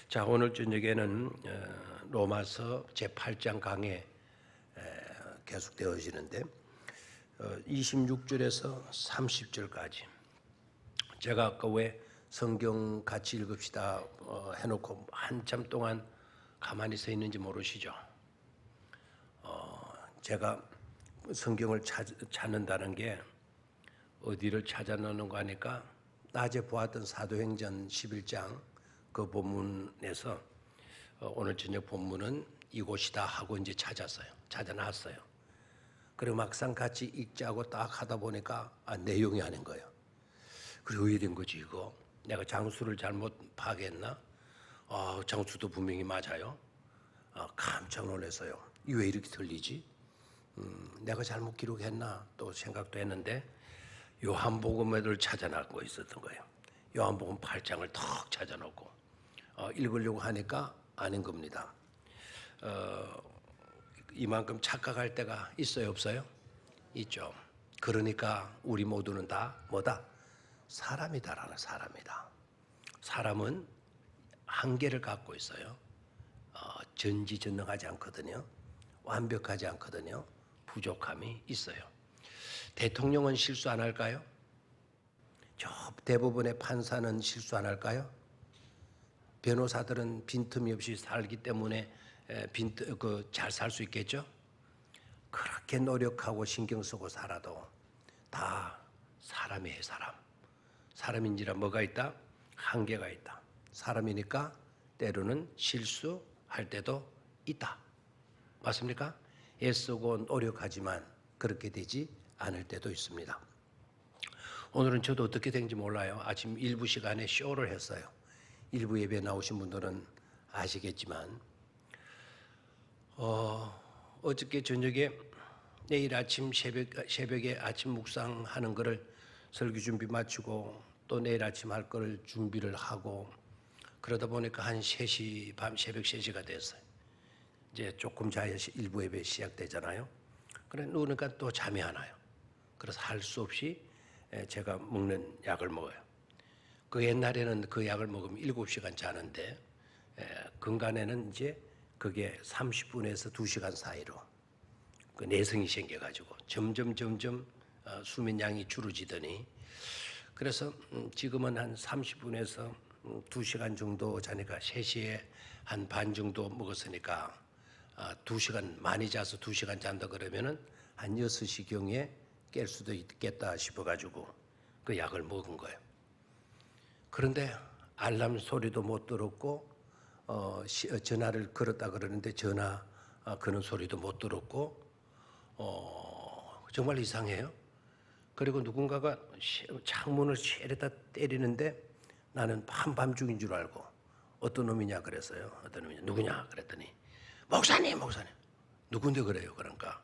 자, 오늘 저녁에는 로마서 제8장 강해 계속되어지는데 26절에서 30절까지 제가 아까 왜 성경 같이 읽읍시다 해놓고 한참 동안 가만히 서 있는지 모르시죠? 제가 성경을 찾는다는 게 어디를 찾아놓는 거 하니까 낮에 보았던 사도행전 11장 그 본문에서 오늘 저녁 본문은 이곳이다 하고 이제 찾아놨어요. 그리고 막상 같이 읽자고 딱 하다 보니까 내용이 아닌 거예요. 그리고 왜 된 거지 이거? 내가 장수를 잘못 파악했나? 장수도 분명히 맞아요. 깜짝 놀랐어요. 왜 이렇게 틀리지? 내가 잘못 기록했나? 또 생각도 했는데 요한복음을 찾아놓고 있었던 거예요. 요한복음 8장을 턱 찾아놓고 읽으려고 하니까 아닌 겁니다. 이만큼 착각할 때가 있어요, 없어요? 있죠. 그러니까 우리 모두는 다 뭐다? 사람이다라는 사람이다. 사람은 한계를 갖고 있어요. 전지전능하지 않거든요. 완벽하지 않거든요. 부족함이 있어요. 대통령은 실수 안 할까요? 저 대부분의 판사는 실수 안 할까요? 변호사들은 빈틈이 없이 살기 때문에 잘 살 수 있겠죠? 그렇게 노력하고 신경 쓰고 살아도 다 사람이에요, 사람. 사람인지라 뭐가 있다? 한계가 있다. 사람이니까 때로는 실수할 때도 있다. 맞습니까? 애쓰고 노력하지만 그렇게 되지 않을 때도 있습니다. 오늘은 저도 어떻게 된지 몰라요. 아침 일부 시간에 쇼를 했어요. 일부 예배 나오신 분들은 아시겠지만 어저께 저녁에 내일 아침 새벽에 아침 묵상하는 거를 설교 준비 마치고 또 내일 아침 할 거를 준비를 하고 그러다 보니까 한 3시 새벽 3시가 됐어요. 이제 조금 자야 일부 예배 시작되잖아요. 그래 누우니까 또 잠이 안 와요. 그래서 할 수 없이 제가 먹는 약을 먹어요. 그 옛날에는 그 약을 먹으면 7시간 자는데 근간에는 이제 그게 30분에서 2시간 사이로 그 내성이 생겨가지고 점점 수면량이 줄어지더니 그래서 지금은 한 30분에서 2시간 정도 자니까 3시에 한 반 정도 먹었으니까 2시간 많이 자서 2시간 잔다 그러면은 한 6시경에 깰 수도 있겠다 싶어가지고 그 약을 먹은 거예요. 그런데 알람 소리도 못 들었고 전화를 걸었다 그러는데 전화 거는 소리도 못 들었고 정말 이상해요. 그리고 누군가가 창문을 쉐레다 때리는데 나는 한밤중인 줄 알고 어떤 놈이냐 그랬어요. 어떤 놈이냐 누구냐 그랬더니 목사님 누군데 그래요. 그러니까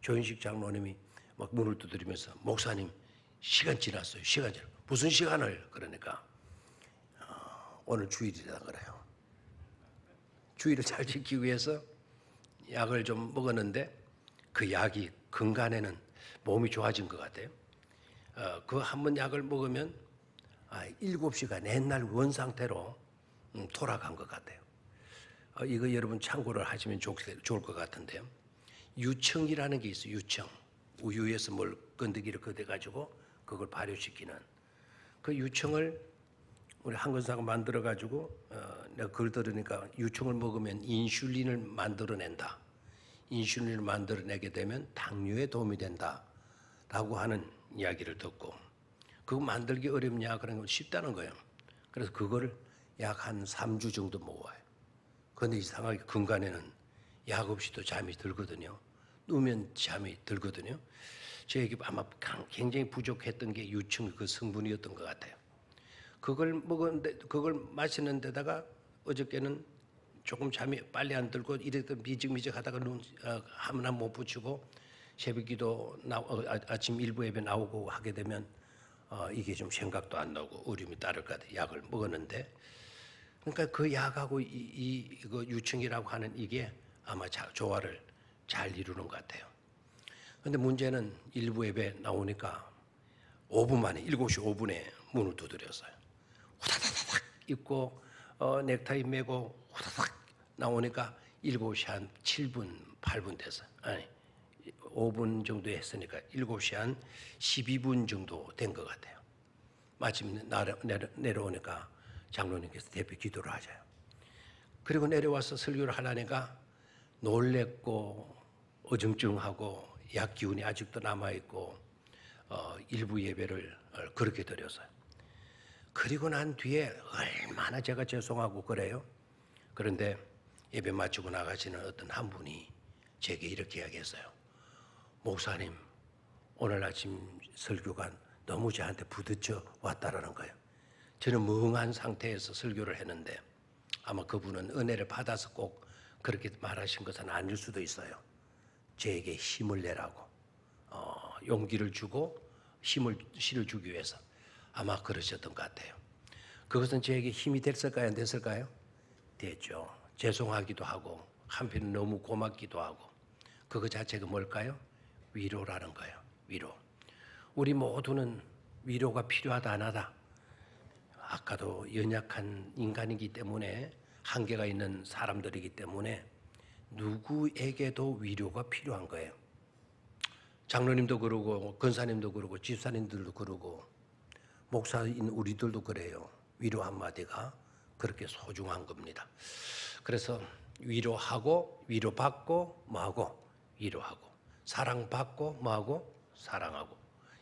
조인식 장로님이 막 문을 두드리면서 목사님 시간 지났어요. 무슨 시간을? 그러니까 오늘 주일이라 그래요. 주일을 잘 지키기 위해서 약을 좀 먹었는데 그 약이 근간에는 몸이 좋아진 것 같아요. 그 한 번 약을 먹으면 7시간 옛날 원상태로 돌아간 것 같아요. 이거 여러분 참고를 하시면 좋을 것 같은데요. 유청이라는 게 있어요. 유청. 우유에서 뭘 건더기를 걷어가지고 그걸 발효시키는 그 유청을 우리 한건사가 만들어가지고 내가 그걸 들으니까 유청을 먹으면 인슐린을 만들어낸다. 인슐린을 만들어내게 되면 당뇨에 도움이 된다라고 하는 이야기를 듣고 그거 만들기 어렵냐 그런 건 쉽다는 거예요. 그래서 그거를 약 한 3주 정도 먹어요. 그런데 이상하게 근간에는 약 없이도 잠이 들거든요. 누우면 잠이 들거든요. 저에게 아마 굉장히 부족했던 게 유청 그 성분이었던 것 같아요. 그걸 먹었는데 그걸 마시는 데다가 어저께는 조금 잠이 빨리 안 들고 이랬던 미적미적 하다가 하나 못 붙이고 새벽기도 아침 일부 예배 나오고 하게 되면 이게 좀 생각도 안 나고 어려움이 따를 것 같아요. 약을 먹었는데 그러니까 그 약하고 이거 유청이라고 하는 이게 아마 조화를 잘 이루는 것 같아요. 그런데 문제는 일부 예배 나오니까 5분 만에 7시 5분에 문을 두드렸어요. 후다다닥 입고 넥타이 메고 후다닥 나오니까 7시 한 7분, 8분 됐어요. 아니 5분 정도 했으니까 7시 한 12분 정도 된 것 같아요. 마침 내려오니까 장로님께서 대표 기도를 하셔요. 그리고 내려와서 설교를 하려니까 놀랬고 어정쩡하고 약 기운이 아직도 남아있고 일부 예배를 그렇게 드렸어요. 그리고 난 뒤에 얼마나 제가 죄송하고 그래요. 그런데 예배 마치고 나가시는 어떤 한 분이 제게 이렇게 이야기했어요. 목사님, 오늘 아침 설교가 너무 저한테 부딪혀 왔다라는 거예요. 저는 멍한 상태에서 설교를 했는데 아마 그분은 은혜를 받아서 꼭 그렇게 말하신 것은 아닐 수도 있어요. 저에게 힘을 내라고 용기를 주고 힘을 실어주기 위해서 아마 그러셨던 것 같아요. 그것은 저에게 힘이 됐을까요? 안 됐을까요? 됐죠. 죄송하기도 하고 한편은 너무 고맙기도 하고 그거 자체가 뭘까요? 위로라는 거예요. 위로. 우리 모두는 위로가 필요하다 안 하다. 아까도 연약한 인간이기 때문에 한계가 있는 사람들이기 때문에 누구에게도 위로가 필요한 거예요. 장로님도 그러고 권사님도 그러고 집사님들도 그러고 목사인 우리들도 그래요. 위로 한마디가 그렇게 소중한 겁니다. 그래서 위로하고 위로받고 뭐하고 위로하고 사랑받고 뭐하고 사랑하고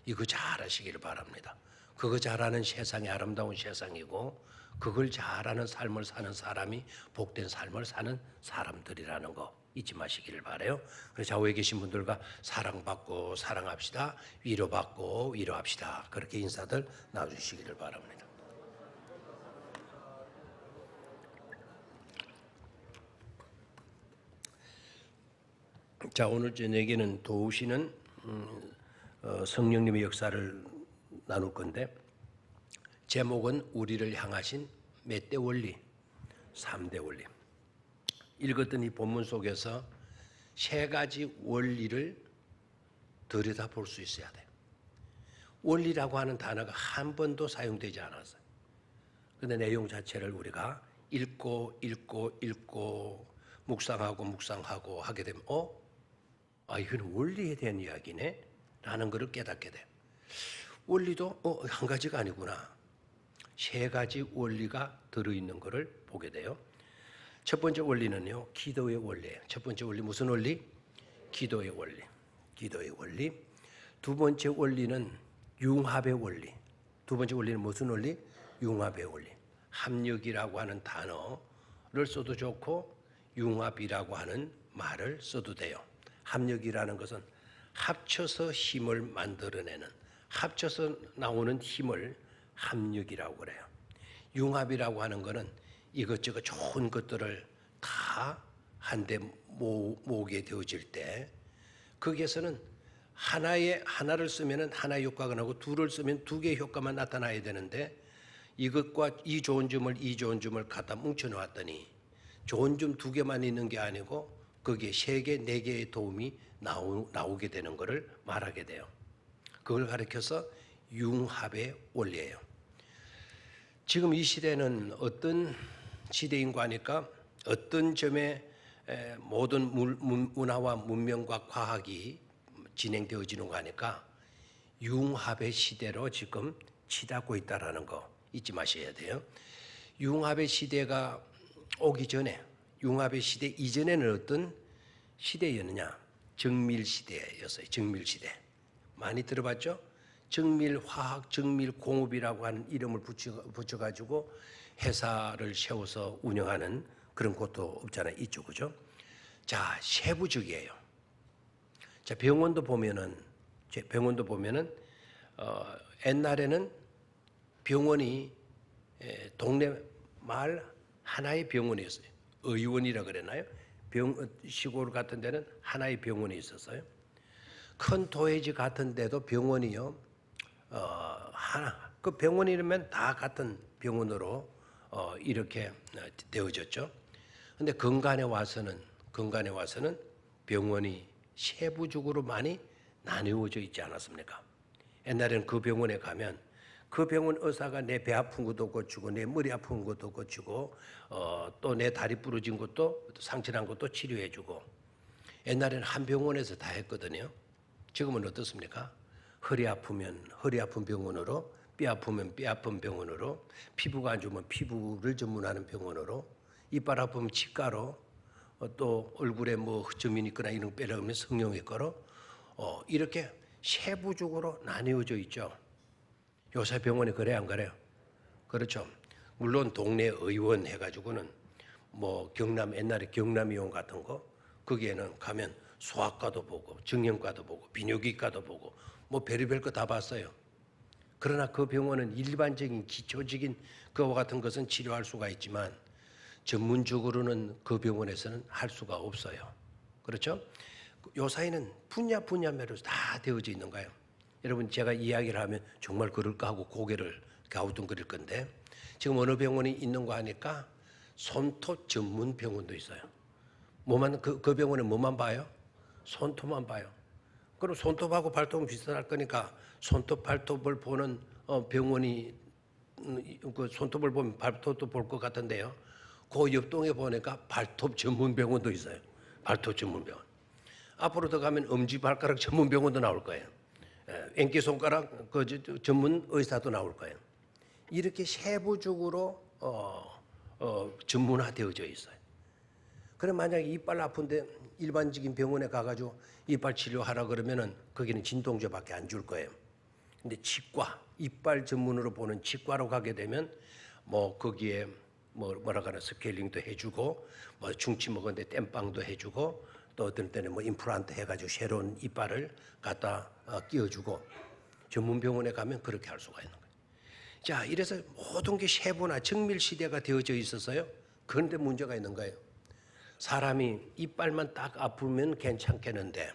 이거 잘하시기를 바랍니다. 그거 잘하는 세상이 아름다운 세상이고 그걸 잘하는 삶을 사는 사람이 복된 삶을 사는 사람들이라는 거 잊지 마시기를 바라요. 그래서 좌우에 계신 분들과 사랑받고 사랑합시다. 위로받고 위로합시다. 그렇게 인사들 나눠주시기를 바랍니다. 자, 오늘 저녁에는 도우시는 성령님의 역사를 나눌 건데 제목은 우리를 향하신 몇 대 원리, 3대 원리. 읽었던 이 본문 속에서 세 가지 원리를 들여다볼 수 있어야 돼요. 원리라고 하는 단어가 한 번도 사용되지 않았어요. 그런데 내용 자체를 우리가 읽고 묵상하고 하게 되면 이건 원리에 대한 이야기네 라는 것을 깨닫게 돼요. 원리도 한 가지가 아니구나. 세 가지 원리가 들어있는 것을 보게 돼요. 첫 번째 원리는요, 기도의 원리예요. 첫 번째 원리 무슨 원리? 기도의 원리. 기도의 원리. 두 번째 원리는 융합의 원리. 두 번째 원리는 무슨 원리? 융합의 원리. 합력이라고 하는 단어를 써도 좋고 융합이라고 하는 말을 써도 돼요. 합력이라는 것은 합쳐서 힘을 만들어내는, 합쳐서 나오는 힘을 합력이라고 그래요. 융합이라고 하는 것은 이것저것 좋은 것들을 다 한데 모으게 되어질 때 거기에서는 하나를 쓰면 하나의 효과가 나고 둘을 쓰면 두 개의 효과만 나타나야 되는데 이것과 이 좋은 점을 갖다 뭉쳐 놓았더니 좋은 점 두 개만 있는 게 아니고 거기에 세 개, 네 개의 도움이 나오게 되는 것을 말하게 돼요. 그걸 가리켜서 융합의 원리예요. 지금 이 시대는 어떤 시대인가 하니까 어떤 점에 모든 문화와 문명과 과학이 진행되어지는가 하니까 융합의 시대로 지금 치닫고 있다는 거 잊지 마셔야 돼요. 융합의 시대가 오기 전에, 융합의 시대 이전에는 어떤 시대였느냐? 정밀시대였어요. 정밀시대. 많이 들어봤죠? 정밀화학, 정밀공업이라고 하는 이름을 붙여가지고 회사를 세워서 운영하는 그런 곳도 없잖아요. 있죠. 그죠? 자, 세부적이에요. 자, 병원도 보면은 옛날에는 병원이 동네 마을 하나의 병원이었어요. 의원이라 그랬나요? 시골 같은 데는 하나의 병원이 있었어요. 큰 도회지 같은 데도 병원이요. 하나. 그 병원이라면 다 같은 병원으로 이렇게 되어졌죠. 근데 근간에 와서는 병원이 세부적으로 많이 나누어져 있지 않았습니까? 옛날에는 그 병원에 가면 그 병원 의사가 내 배 아픈 것도 고치고 내 머리 아픈 것도 고치고 또 내 다리 부러진 것도 상처난 것도 치료해주고 옛날에는 한 병원에서 다 했거든요. 지금은 어떻습니까? 허리 아프면 허리 아픈 병원으로, 뼈 아프면 뼈 아픈 병원으로, 피부가 안 좋으면 피부를 전문하는 병원으로, 이빨 아프면 치과로, 또 얼굴에 뭐 흠점이 있거나 이런 거 빼려면 성형외과로 이렇게 세부적으로 나뉘어져 있죠. 요새 병원에 그래 안 그래요? 그렇죠. 물론 동네 의원 해가지고는 뭐 경남 옛날에 경남의원 같은 거 거기에는 가면 소아과도 보고 정형과도 보고 비뇨기과도 보고 뭐 별의별 거 다 봤어요. 그러나 그 병원은 일반적인 기초적인 그와 같은 것은 치료할 수가 있지만 전문적으로는 그 병원에서는 할 수가 없어요. 그렇죠? 요 사이는 분야별로 다 되어져 있는 거예요. 여러분 제가 이야기를 하면 정말 그럴까 하고 고개를 갸우뚱거릴 건데 지금 어느 병원이 있는 거 하니까 손톱 전문 병원도 있어요. 뭐만 그 병원에 뭐만 봐요? 손톱만 봐요. 그럼 손톱하고 발톱은 비슷할 거니까 손톱 발톱을 보는 병원이 그 손톱을 보면 발톱도 볼 것 같은데요. 그 옆동에 보니까 발톱 전문 병원도 있어요. 발톱 전문 병원. 앞으로 더 가면 엄지발가락 전문 병원도 나올 거예요. 앵기 손가락 그 전문 의사도 나올 거예요. 이렇게 세부적으로 전문화되어져 있어요. 그럼 만약에 이빨 아픈데 일반적인 병원에 가가지고 이빨 치료하라 그러면은 거기는 진통제밖에 안 줄 거예요. 근데 치과, 이빨 전문으로 보는 치과로 가게 되면 뭐 거기에 뭐라 그러나 스케일링도 해주고 뭐 중치 먹었는데 땜빵도 해주고 또 어떤 때는 뭐 임플란트 해가지고 새로운 이빨을 갖다 끼워주고 전문 병원에 가면 그렇게 할 수가 있는 거예요. 자, 이래서 모든 게 세분화 정밀 시대가 되어져 있어서요. 그런데 문제가 있는 거예요. 사람이 이빨만 딱 아프면 괜찮겠는데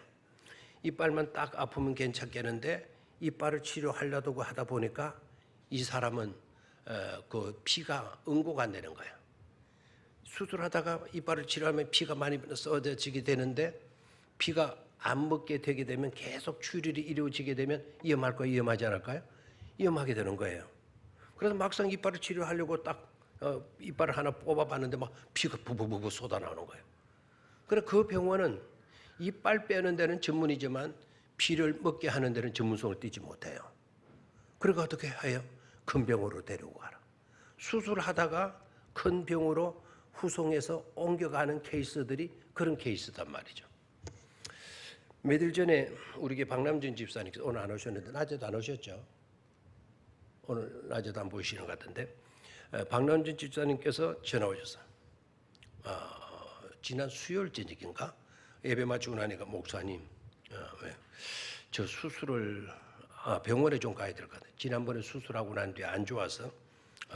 이빨만 딱 아프면 괜찮겠는데 이빨을 치료하려고 하다 보니까 이 사람은 그 피가 응고가 안 되는 거예요. 수술하다가 이빨을 치료하면 피가 많이 쏟아지게 되는데 피가 안 먹게 되게 되면 계속 출혈이 이루어지게 되면 위험할까요? 위험하지 않을까요? 위험하게 되는 거예요. 그래서 막상 이빨을 치료하려고 딱 이빨을 하나 뽑아봤는데 막 피가 부부부부 쏟아나오는 거예요. 그래 그 병원은 이빨 빼는 데는 전문이지만 피를 먹게 하는 데는 전문성을 띠지 못해요. 그러니까 어떻게 해요? 큰 병으로 데리고 가라. 수술하다가 큰 병으로 후송해서 옮겨가는 케이스들이 그런 케이스단 말이죠. 며칠 전에 우리 박남준 집사님께서 오늘 안 오셨는데 낮에도 안 오셨죠? 오늘 낮에도 안 보이시는 것 같은데 박남준 집사님께서 전화 오셨어요. 지난 수요일 저녁인가 예배 마치고 나니까 목사님 저 수술을 병원에 좀 가야 될 것 같아요. 지난번에 수술하고 난 뒤에 안 좋아서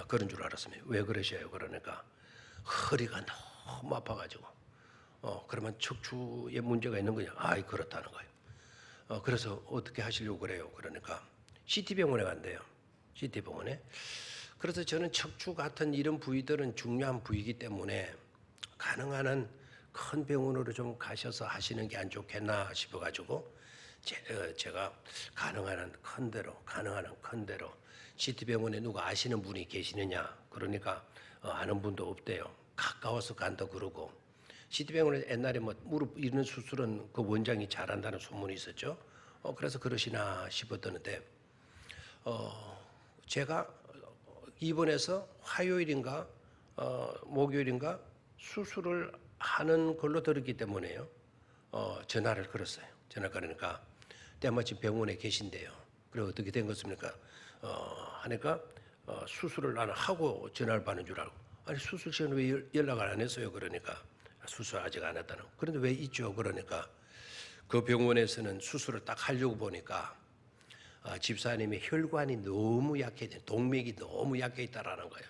그런 줄 알았습니다. 왜 그러셔요? 그러니까 허리가 너무 아파가지고 그러면 척추에 문제가 있는 거냐? 아이 그렇다는 거예요. 그래서 어떻게 하시려고 그래요? 그러니까 CT병원에 간대요. CT병원에. 그래서 저는 척추 같은 이런 부위들은 중요한 부위이기 때문에 가능한 한 큰 병원으로 좀 가셔서 하시는 게 안 좋겠나 싶어가지고 제가 가능한 한 큰 데로 CT병원에 누가 아시는 분이 계시느냐 그러니까 아는 분도 없대요. 가까워서 간다 그러고 CT병원에 옛날에 뭐 무릎 이런 수술은 그 원장이 잘한다는 소문이 있었죠. 그래서 그러시나 싶었던데 제가 입원해서 화요일인가 목요일인가 수술을 하는 걸로 들었기 때문에요. 전화를 걸었어요. 전화 걸으니까 때마침 병원에 계신대요. 그래 어떻게 된 것입니까? 하니까 수술을 나는 하고 전화를 받는 줄 알고 아니 수술 시간 왜 연락을 안 했어요? 그러니까 수술 아직 안 했다는. 그런데 왜 있죠? 그러니까 그 병원에서는 수술을 딱 하려고 보니까 집사님의 혈관이 너무 약해, 동맥이 너무 약해 있다라는 거예요.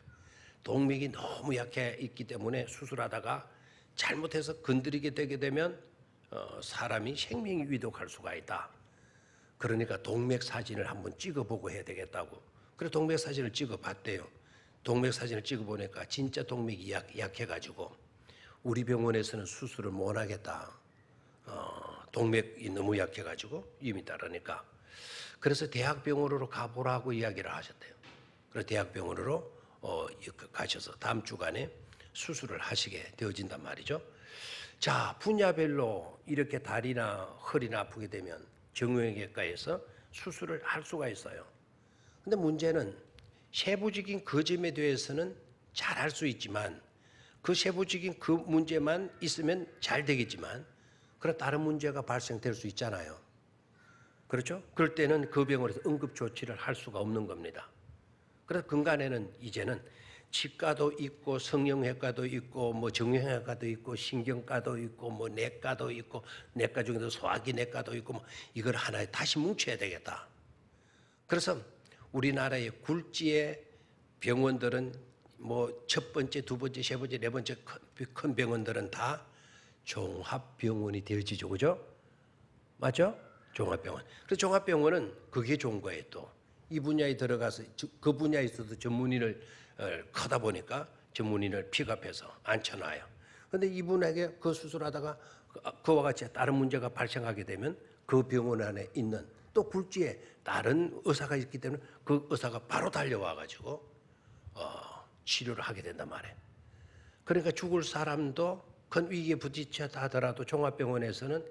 동맥이 너무 약해 있기 때문에 수술하다가 잘못해서 건드리게 되게 되면 사람이 생명이 위독할 수가 있다. 그러니까 동맥 사진을 한번 찍어보고 해야 되겠다고. 그래서 동맥 사진을 찍어봤대요. 동맥 사진을 찍어보니까 진짜 동맥이 약해가지고 우리 병원에서는 수술을 못 하겠다. 동맥이 너무 약해가지고 위험이 따르니까. 그래서 대학병원으로 가보라고 이야기를 하셨대요. 그래서 대학병원으로 가셔서 다음 주간에 수술을 하시게 되어진단 말이죠. 자, 분야별로 이렇게 다리나 허리나 아프게 되면 정형외과에서 수술을 할 수가 있어요. 근데 문제는 세부적인 그 점에 대해서는 잘 할 수 있지만 그 세부적인 그 문제만 있으면 잘 되겠지만 그런 다른 문제가 발생될 수 있잖아요. 그렇죠? 그럴 때는 그 병원에서 응급조치를 할 수가 없는 겁니다. 그래서 근간에는 이제는 치과도 있고 성형외과도 있고 뭐 정형외과도 있고 신경과도 있고 뭐 내과도 있고 내과 중에도 소화기 내과도 있고 뭐 이걸 하나에 다시 뭉쳐야 되겠다. 그래서 우리나라의 굴지의 병원들은 뭐 첫 번째, 두 번째, 세 번째, 네 번째 큰 병원들은 다 종합병원이 되어지죠, 그죠? 맞죠? 종합병원. 그래서 종합병원은 그게 좋은 거예요. 또 이 분야에 들어가서 그 분야에서도 전문의를 커다 보니까 전문의를 픽업해서 앉혀놔요. 그런데 이분에게 그 수술하다가 그와 같이 다른 문제가 발생하게 되면 그 병원 안에 있는 또 굴지에 다른 의사가 있기 때문에 그 의사가 바로 달려와 가지고 치료를 하게 된단 말이에요. 그러니까 죽을 사람도 큰 위기에 부딪혔다 하더라도 종합병원에서는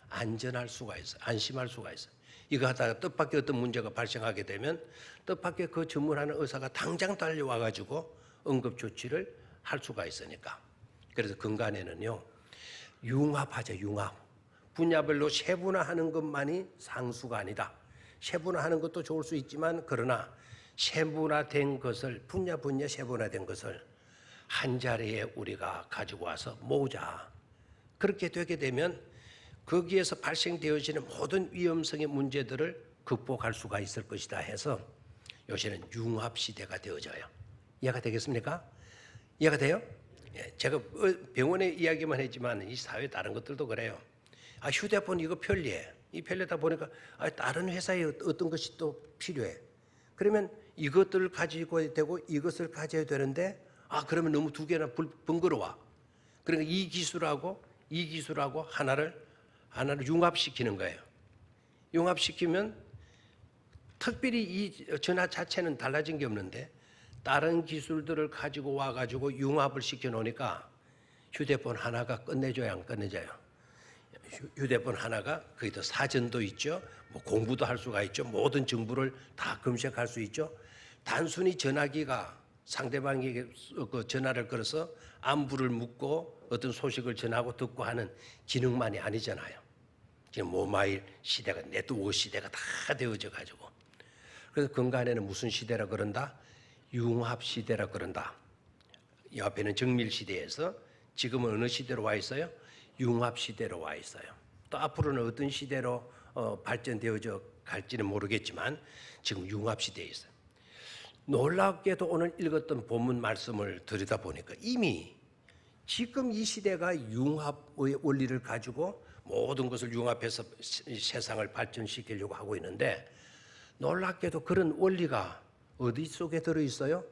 안전할 수가 있어요. 안심할 수가 있어요. 이거 하다가 뜻밖의 어떤 문제가 발생하게 되면 뜻밖의 그 전문하는 의사가 당장 달려와 가지고 응급조치를 할 수가 있으니까. 그래서 근간에는요. 융합하죠. 융합. 분야별로 세분화하는 것만이 상수가 아니다. 세분화하는 것도 좋을 수 있지만 그러나 세분화된 것을 분야 세분화된 것을 한 자리에 우리가 가지고 와서 모으자. 그렇게 되게 되면 거기에서 발생되어지는 모든 위험성의 문제들을 극복할 수가 있을 것이다 해서 요새는 융합시대가 되어져요. 이해가 되겠습니까? 이해가 돼요? 제가 병원의 이야기만 했지만 이 사회 다른 것들도 그래요. 휴대폰 이거 편리해. 이 편리하다 보니까 다른 회사에 어떤 것이 또 필요해. 그러면 이것들을 가지고 되고 이것을 가져야 되는데 그러면 너무 두 개나 번거로워. 그러니까 이 기술하고 하나를 융합시키는 거예요. 융합시키면 특별히 이 전화 자체는 달라진 게 없는데 다른 기술들을 가지고 와가지고 융합을 시켜 놓으니까 휴대폰 하나가 끝내줘야 안 끝내줘요. 휴대폰 하나가 거기다 사전도 있죠. 뭐 공부도 할 수가 있죠. 모든 정보를 다 검색할 수 있죠. 단순히 전화기가 상대방에게 그 전화를 걸어서 안부를 묻고 어떤 소식을 전하고 듣고 하는 기능만이 아니잖아요. 지금 모바일 시대가 네트워크 시대가 다 되어져 가지고 그래서 근간에는 무슨 시대라 그런다? 융합 시대라 그런다. 이 앞에는 정밀 시대에서 지금은 어느 시대로 와 있어요? 융합 시대로 와 있어요. 또 앞으로는 어떤 시대로 발전되어져 갈지는 모르겠지만 지금 융합 시대에 있어요. 놀랍게도 오늘 읽었던 본문 말씀을 들여다보니까 이미 지금 이 시대가 융합의 원리를 가지고 모든 것을 융합해서 세상을 발전시키려고 하고 있는데 놀랍게도 그런 원리가 어디 속에 들어있어요?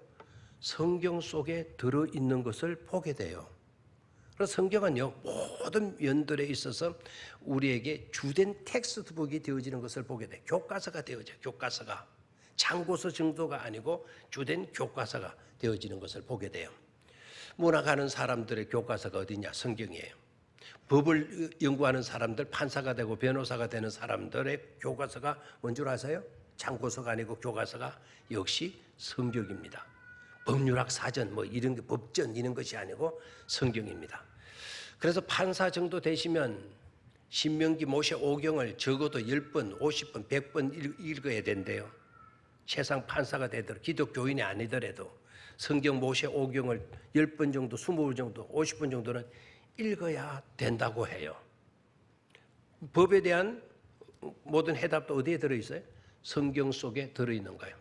성경 속에 들어있는 것을 보게 돼요. 그래서 성경은요 모든 면들에 있어서 우리에게 주된 텍스트북이 되어지는 것을 보게 돼요. 교과서가 되어져요. 교과서가. 참고서 정도가 아니고 주된 교과서가 되어지는 것을 보게 돼요. 문학하는 사람들의 교과서가 어디냐? 성경이에요. 법을 연구하는 사람들, 판사가 되고 변호사가 되는 사람들의 교과서가 뭔 줄 아세요? 참고서가 아니고 교과서가 역시 성경입니다. 법률학 사전, 뭐 이런 게 법전 이런 것이 아니고 성경입니다. 그래서 판사 정도 되시면 신명기 모세 오경을 적어도 10번, 50번, 100번 읽어야 된대요. 세상 판사가 되도록 기독교인이 아니더라도 성경 모세 오경을 10번 정도, 20번 정도, 50번 정도는 읽어야 된다고 해요. 법에 대한 모든 해답도 어디에 들어있어요? 성경 속에 들어있는 거예요.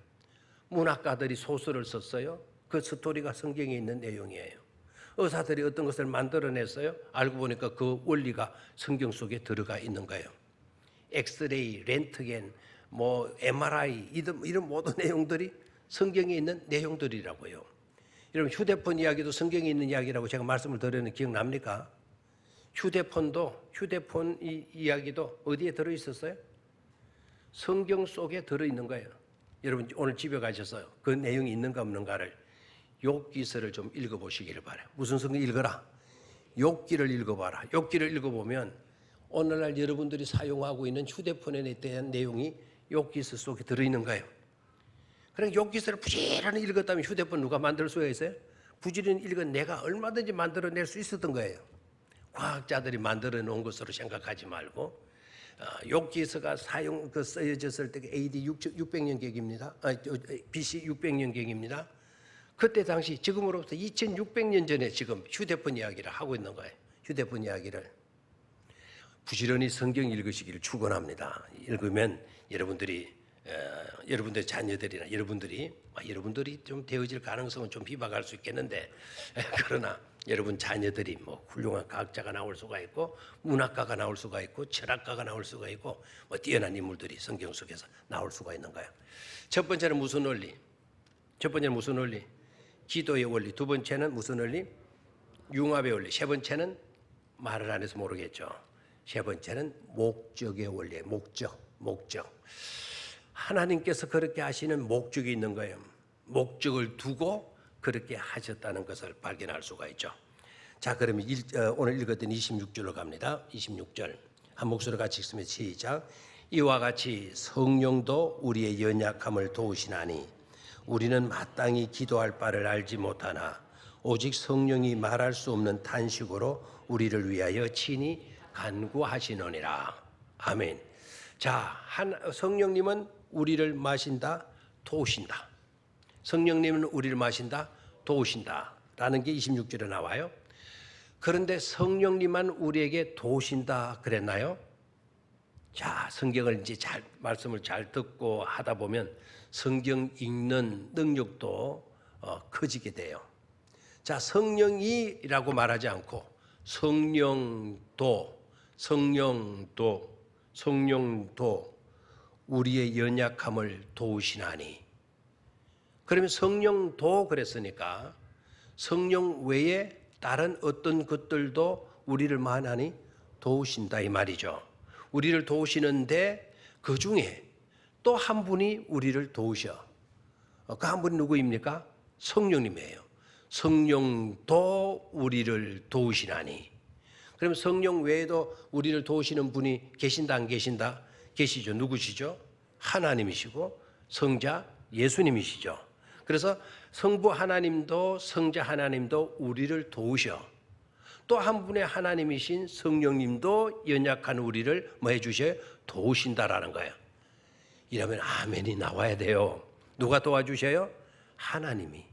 문학가들이 소설을 썼어요. 그 스토리가 성경에 있는 내용이에요. 의사들이 어떤 것을 만들어냈어요. 알고 보니까 그 원리가 성경 속에 들어가 있는 거예요. 엑스레이, 렌트겐, 뭐 MRI 이런 모든 내용들이 성경에 있는 내용들이라고요. 여러분 휴대폰 이야기도 성경에 있는 이야기라고 제가 말씀을 드렸는데 기억납니까? 휴대폰 이야기도 어디에 들어있었어요? 성경 속에 들어있는 거예요. 여러분 오늘 집에 가셔서 그 내용이 있는가 없는가를 욥기서를 좀 읽어보시기를 바라요. 무슨 성경 읽어라? 욥기를 읽어봐라. 욥기를 읽어보면 오늘날 여러분들이 사용하고 있는 휴대폰에 대한 내용이 욥기서 속에 들어있는 거예요. 그러니까 욥기서를 부지런히 읽었다면 휴대폰 누가 만들 수가 있어요? 부지런히 읽은 내가 얼마든지 만들어낼 수 있었던 거예요. 과학자들이 만들어 놓은 것으로 생각하지 말고 욥기서가 쓰여졌을 때가 AD 600년경입니다. BC 600년경입니다. 그때 당시 지금으로부터 2600년 전에 지금 휴대폰 이야기를 하고 있는 거예요. 휴대폰 이야기를 부지런히 성경 읽으시기를 축원합니다. 읽으면 여러분들의 자녀들이나 여러분들이 좀 되어질 가능성은 좀 비박할 수 있겠는데 그러나 여러분 자녀들이 뭐 훌륭한 과학자가 나올 수가 있고 문학가가 나올 수가 있고 철학가가 나올 수가 있고 뭐 뛰어난 인물들이 성경 속에서 나올 수가 있는 거예요. 첫 번째는 무슨 원리? 기도의 원리. 두 번째는 무슨 원리? 융합의 원리. 세 번째는 말을 안 해서 모르겠죠. 세 번째는 목적의 원리예요. 목적. 하나님께서 그렇게 하시는 목적이 있는 거예요. 목적을 두고 그렇게 하셨다는 것을 발견할 수가 있죠. 자, 그러면 오늘 읽었던 26절로 갑니다. 26절 한 목소리로 같이 읽으면 시작. 이와 같이 성령도 우리의 연약함을 도우시나니 우리는 마땅히 기도할 바를 알지 못하나 오직 성령이 말할 수 없는 탄식으로 우리를 위하여 친히 간구하시느니라. 아멘. 자, 성령님은 우리를 마신다, 도우신다. 성령님은 우리를 마신다, 도우신다 라는 게 26절에 나와요. 그런데 성령님만 우리에게 도우신다 그랬나요? 자, 성경을 이제 말씀을 잘 듣고 하다 보면 성경 읽는 능력도 커지게 돼요. 자, 성령이라고 말하지 않고 성령도 우리의 연약함을 도우시나니. 그러면 성령도 그랬으니까 성령 외에 다른 어떤 것들도 우리를 만하니 도우신다 이 말이죠. 우리를 도우시는데 그 중에 또 한 분이 우리를 도우셔. 그 한 분이 누구입니까? 성령님이에요. 성령도 우리를 도우시나니. 그럼 성령 외에도 우리를 도우시는 분이 계신다 안 계신다? 계시죠. 누구시죠? 하나님이시고 성자 예수님이시죠. 그래서 성부 하나님도 성자 하나님도 우리를 도우셔. 또 한 분의 하나님이신 성령님도 연약한 우리를 뭐 해주셔요? 도우신다라는 거예요. 이러면 아멘이 나와야 돼요. 누가 도와주셔요? 하나님이.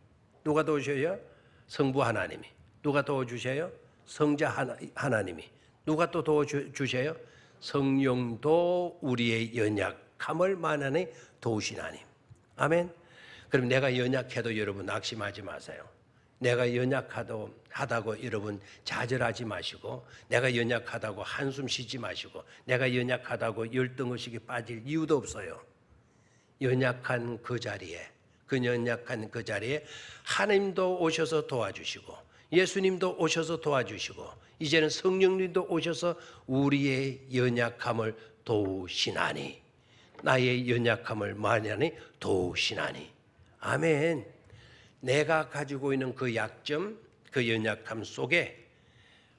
누가 도우셔요? 성부 하나님이. 누가 도와주셔요? 성자 하나님이. 누가 또 도와주셔요? 성령도 우리의 연약함을 만하니 도우신 하나님. 아멘. 그럼 내가 연약해도 여러분 낙심하지 마세요. 내가 연약하다고 여러분 좌절하지 마시고, 내가 연약하다고 한숨 쉬지 마시고, 내가 연약하다고 열등의식에 빠질 이유도 없어요. 연약한 그 자리에 하나님도 오셔서 도와주시고 예수님도 오셔서 도와주시고 이제는 성령님도 오셔서 우리의 연약함을 도우시나니, 나의 연약함을 많이 도우시나니. 아멘. 내가 가지고 있는 그 약점, 그 연약함 속에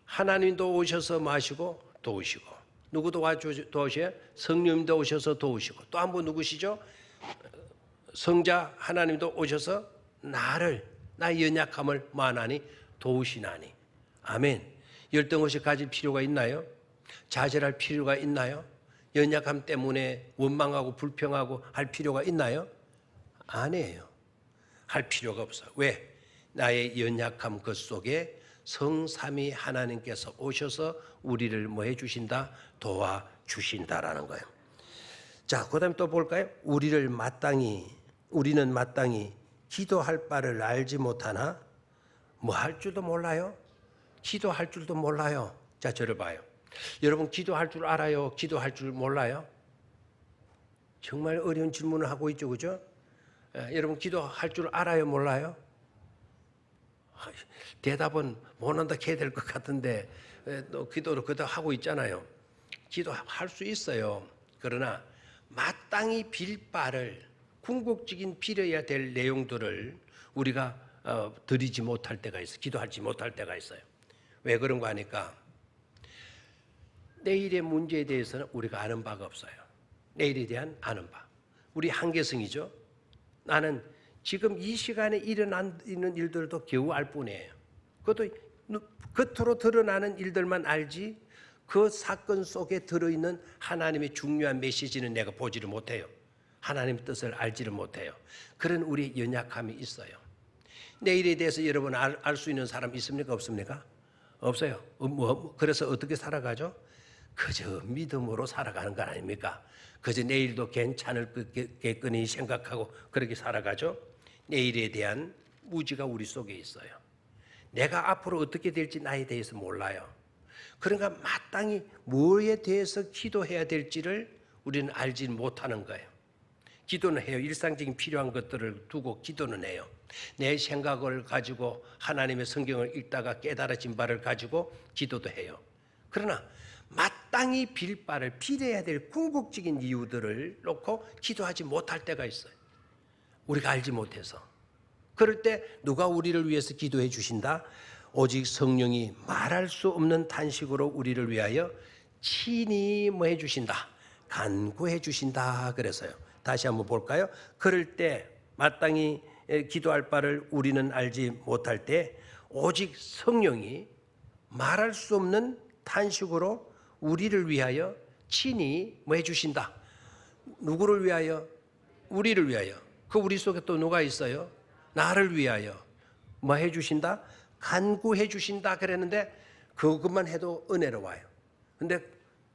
하나님도 오셔서 마시고 도우시고, 누구 도우셔요? 성령님도 오셔서 도우시고, 또 한 분 누구시죠? 성자 하나님도 오셔서 나의 연약함을 만하니 도우시나니. 아멘. 열등의식 가질 필요가 있나요? 좌절할 필요가 있나요? 연약함 때문에 원망하고 불평하고 할 필요가 있나요? 아니에요. 할 필요가 없어. 왜? 나의 연약함 그 속에 성삼위 하나님께서 오셔서 우리를 뭐 해주신다? 도와주신다라는 거예요. 자, 그 다음에 또 볼까요? 우리는 마땅히 기도할 바를 알지 못하나 뭐 할 줄도 몰라요? 기도할 줄도 몰라요. 자, 저를 봐요. 여러분 기도할 줄 알아요? 기도할 줄 몰라요? 정말 어려운 질문을 하고 있죠, 그죠? 여러분 기도할 줄 알아요? 몰라요? 대답은 못한다 해야 될 것 같은데 또 기도를 그다 하고 있잖아요. 기도할 수 있어요. 그러나 마땅히 빌 바를 궁극적인 빌어야 될 내용들을 우리가 드리지 못할 때가 있어요. 기도하지 못할 때가 있어요. 왜 그런 거 하니까 내일의 문제에 대해서는 우리가 아는 바가 없어요. 내일에 대한 아는 바. 우리 한계성이죠. 나는 지금 이 시간에 일어나는 일들도 겨우 알 뿐이에요. 그것도 겉으로 드러나는 일들만 알지 그 사건 속에 들어있는 하나님의 중요한 메시지는 내가 보지를 못해요. 하나님의 뜻을 알지를 못해요. 그런 우리 연약함이 있어요. 내일에 대해서 여러분 알 수 있는 사람 있습니까? 없습니까? 없어요. 그래서 어떻게 살아가죠? 그저 믿음으로 살아가는 거 아닙니까? 그저 내일도 괜찮을겠거니 생각하고 그렇게 살아가죠. 내일에 대한 무지가 우리 속에 있어요. 내가 앞으로 어떻게 될지 나에 대해서 몰라요. 그러니까 마땅히 뭐에 대해서 기도해야 될지를 우리는 알지 못하는 거예요. 기도는 해요. 일상적인 필요한 것들을 두고 기도는 해요. 내 생각을 가지고 하나님의 성경을 읽다가 깨달아진 바를 가지고 기도도 해요. 그러나 마땅히 빌 바를 빌어야 될 궁극적인 이유들을 놓고 기도하지 못할 때가 있어요. 우리가 알지 못해서. 그럴 때 누가 우리를 위해서 기도해 주신다? 오직 성령이 말할 수 없는 탄식으로 우리를 위하여 친히 뭐 해주신다? 간구해 주신다 그래서요. 다시 한번 볼까요? 그럴 때 마땅히 기도할 바를 우리는 알지 못할 때 오직 성령이 말할 수 없는 탄식으로 우리를 위하여 친히 뭐 해주신다? 누구를 위하여? 우리를 위하여. 그 우리 속에 또 누가 있어요? 나를 위하여 뭐 해주신다? 간구해 주신다 그랬는데 그것만 해도 은혜로워요. 근데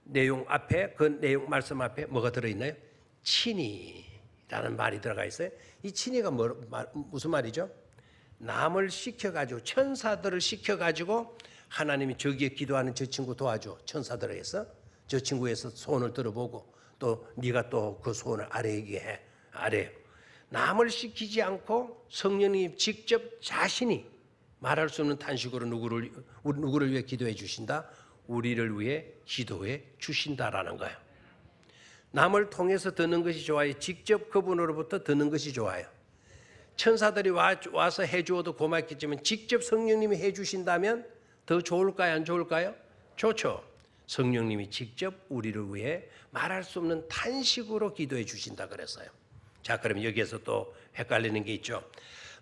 내용 앞에 그 내용 말씀 앞에 뭐가 들어있나요? 친히라는 말이 들어가 있어요. 이 친히가 무슨 말이죠? 남을 시켜가지고 천사들을 시켜가지고 하나님이 저기에 기도하는 저 친구 도와줘. 천사들을 해서 저 친구에서 소원을 들어보고 또 네가 또 그 소원을 아뢰게 해. 아뢰요. 남을 시키지 않고 성령님 직접 자신이 말할 수 없는 탄식으로 누구를 위해 기도해 주신다? 우리를 위해 기도해 주신다라는 거예요. 남을 통해서 듣는 것이 좋아요? 직접 그분으로부터 듣는 것이 좋아요? 천사들이 와서 해주어도 고맙겠지만 직접 성령님이 해주신다면 더 좋을까요? 안 좋을까요? 좋죠. 성령님이 직접 우리를 위해 말할 수 없는 탄식으로 기도해 주신다 그랬어요. 자, 그럼 여기에서 또 헷갈리는 게 있죠.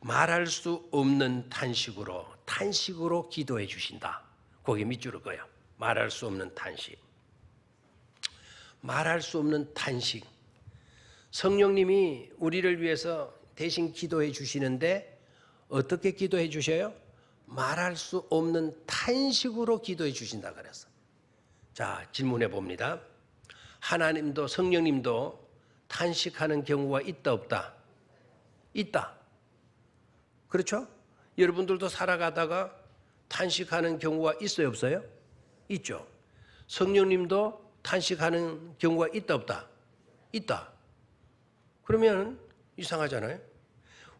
말할 수 없는 탄식으로 기도해 주신다. 거기 밑줄을 그어요. 말할 수 없는 탄식. 말할 수 없는 탄식. 성령님이 우리를 위해서 대신 기도해 주시는데 어떻게 기도해 주셔요? 말할 수 없는 탄식으로 기도해 주신다 그랬어. 자, 질문해 봅니다. 하나님도 성령님도 탄식하는 경우가 있다 없다? 있다. 그렇죠? 여러분들도 살아가다가 탄식하는 경우가 있어요 없어요? 있죠. 성령님도 탄식하는 경우가 있다 없다? 있다. 그러면 이상하잖아요.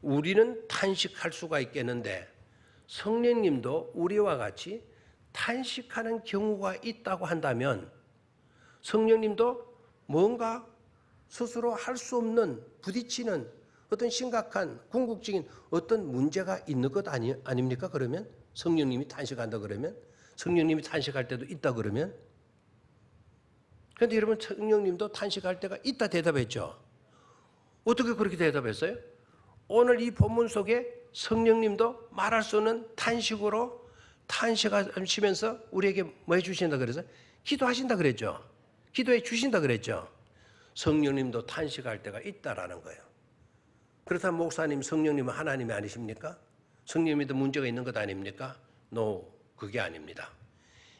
우리는 탄식할 수가 있겠는데 성령님도 우리와 같이 탄식하는 경우가 있다고 한다면 성령님도 뭔가 스스로 할 수 없는 부딪히는 어떤 심각한 궁극적인 어떤 문제가 있는 것 아닙니까? 그러면 성령님이 탄식한다 그러면 성령님이 탄식할 때도 있다 그러면 그런데 여러분 성령님도 탄식할 때가 있다 대답했죠. 어떻게 그렇게 대답했어요? 오늘 이 본문 속에 성령님도 말할 수 없는 탄식으로 탄식하시면서 우리에게 뭐 해주신다 그래서 기도하신다 그랬죠. 기도해 주신다 그랬죠. 성령님도 탄식할 때가 있다라는 거예요. 그렇다면 목사님, 성령님은 하나님이 아니십니까? 성령님에도 문제가 있는 것 아닙니까? No, 그게 아닙니다.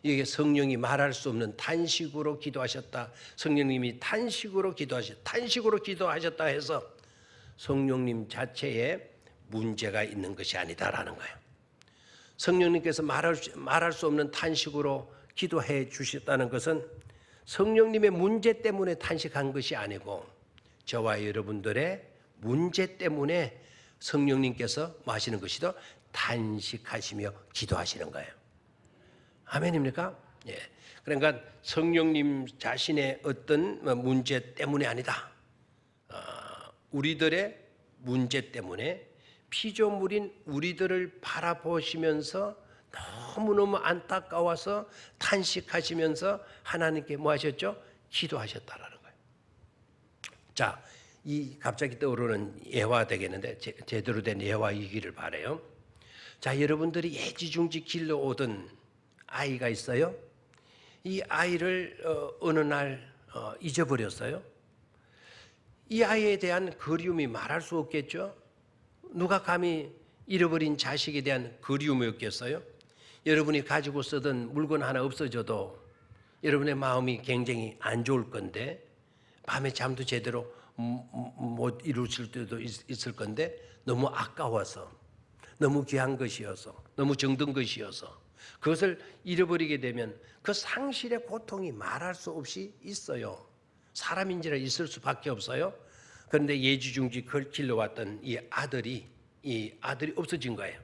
이게 성령이 말할 수 없는 탄식으로 기도하셨다. 성령님이 탄식으로 기도하셨다 해서 성령님 자체에 문제가 있는 것이 아니다라는 거예요. 성령님께서 말할 수 없는 탄식으로 기도해 주셨다는 것은 성령님의 문제 때문에 탄식한 것이 아니고 저와 여러분들의 문제 때문에 성령님께서 뭐 하시는 것이더 탄식하시며 기도하시는 거예요. 아멘입니까? 예. 그러니까 성령님 자신의 어떤 문제 때문이 아니다. 우리들의 문제 때문에 피조물인 우리들을 바라보시면서 너무너무 안타까워서 탄식하시면서 하나님께 뭐 하셨죠? 기도하셨다라는 거예요. 자, 이 갑자기 떠오르는 예화 되겠는데 제대로 된 예화이기를 바라요. 자, 여러분들이 애지중지 길러오던 아이가 있어요. 이 아이를 어느 날 잊어버렸어요. 이 아이에 대한 그리움이 말할 수 없겠죠. 누가 감히 잃어버린 자식에 대한 그리움이 없겠어요? 여러분이 가지고 쓰던 물건 하나 없어져도 여러분의 마음이 굉장히 안 좋을 건데, 밤에 잠도 제대로 못 이루실 때도 있을 건데, 너무 아까워서, 너무 귀한 것이어서, 너무 정든 것이어서 그것을 잃어버리게 되면 그 상실의 고통이 말할 수 없이 있어요. 사람인지라 있을 수밖에 없어요. 그런데 예지중지 길러왔던 이 아들이 없어진 거예요.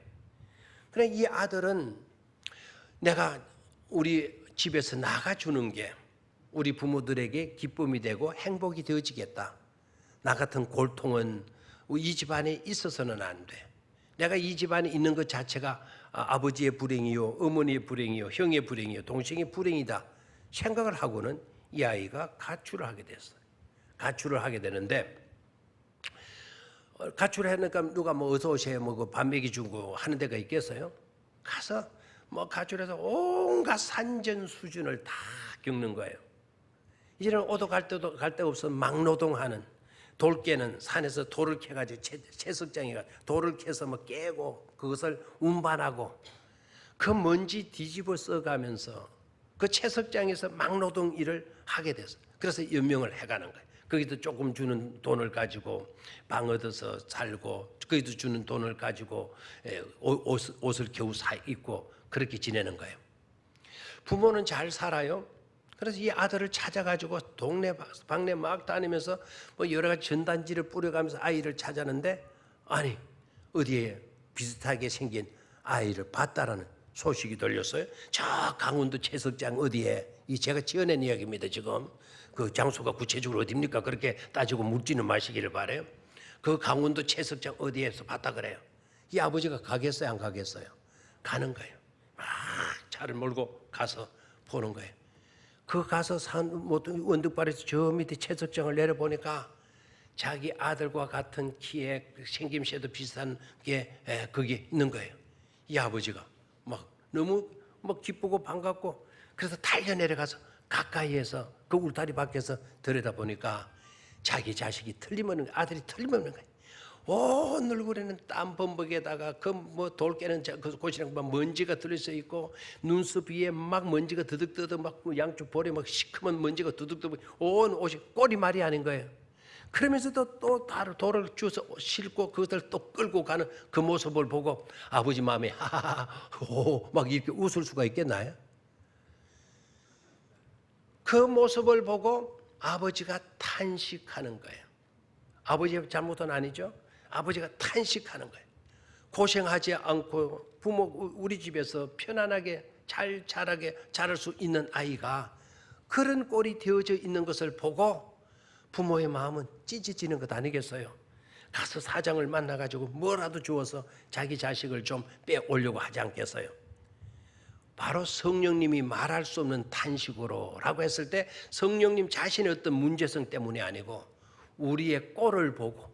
그래, 이 아들은 내가 우리 집에서 나가주는 게 우리 부모들에게 기쁨이 되고 행복이 되어지겠다. 나 같은 골통은 이 집안에 있어서는 안 돼. 내가 이 집안에 있는 것 자체가 아버지의 불행이요, 어머니의 불행이요, 형의 불행이요, 동생의 불행이다 생각을 하고는 이 아이가 가출을 하게 됐어요. 가출을 하게 되는데, 가출을 하니까 누가 뭐 어서 오세요, 뭐 밥 먹이 주고 하는 데가 있겠어요? 가서 뭐 가출해서 온갖 산전 수준을 다 겪는 거예요. 이제는 오도 갈 데가 없어 막노동하는, 돌 깨는, 산에서 돌을 캐가지고 채석장에 가 돌을 캐서 뭐 깨고 그것을 운반하고 그 먼지 뒤집어 써가면서 그 채석장에서 막노동 일을 하게 됐어요. 그래서 연명을 해가는 거예요. 거기도 조금 주는 돈을 가지고 방 얻어서 살고, 거기도 주는 돈을 가지고 옷을 겨우 사 입고 그렇게 지내는 거예요. 부모는 잘 살아요. 그래서 이 아들을 찾아가지고 동네 방네 막 다니면서 뭐 여러 가지 전단지를 뿌려가면서 아이를 찾았는데, 아니 어디에 비슷하게 생긴 아이를 봤다라는 소식이 들렸어요. 저 강원도 채석장 어디에, 이 제가 지어낸 이야기입니다. 지금 그 장소가 구체적으로 어디입니까? 그렇게 따지고 묻지는 마시기를 바래요. 그 강원도 채석장 어디에서 봤다 그래요. 이 아버지가 가겠어요, 안 가겠어요? 가는 거예요. 막 차를 몰고 가서 보는 거예요. 그 가서 원득발에서 저 밑에 채석장을 내려보니까 자기 아들과 같은 키에 생김새도 비슷한 게 거기 있는 거예요. 이 아버지가 막 너무 막 기쁘고 반갑고, 그래서 달려 내려가서 가까이에서 그 울타리 밖에서 들여다보니까 자기 자식이 틀림없는 거예요. 아들이 틀림없는 거예요. 온 얼굴에는 땀 범벅에다가 그 뭐 돌 깨는 그 곳이랑 막 먼지가 들어서 있고, 눈썹 위에 막 먼지가 드득드득 막 양쪽 볼에 막 시커먼 먼지가 드득드득, 온 옷이 꼬리말이 아닌 거예요. 그러면서도 또 돌을 주워서 싣고 그것을 또 끌고 가는 그 모습을 보고 아버지 마음에 하하하 막 이렇게 웃을 수가 있겠나요? 그 모습을 보고 아버지가 탄식하는 거예요. 아버지의 잘못은 아니죠. 아버지가 탄식하는 거예요. 고생하지 않고 부모 우리 집에서 편안하게 잘 자랄 수 있는 아이가 그런 꼴이 되어져 있는 것을 보고 부모의 마음은 찢어지는 것 아니겠어요? 가서 사장을 만나가지고 뭐라도 주어서 자기 자식을 좀 빼오려고 하지 않겠어요? 바로 성령님이 말할 수 없는 탄식으로 라고 했을 때 성령님 자신의 어떤 문제성 때문이 아니고 우리의 꼴을 보고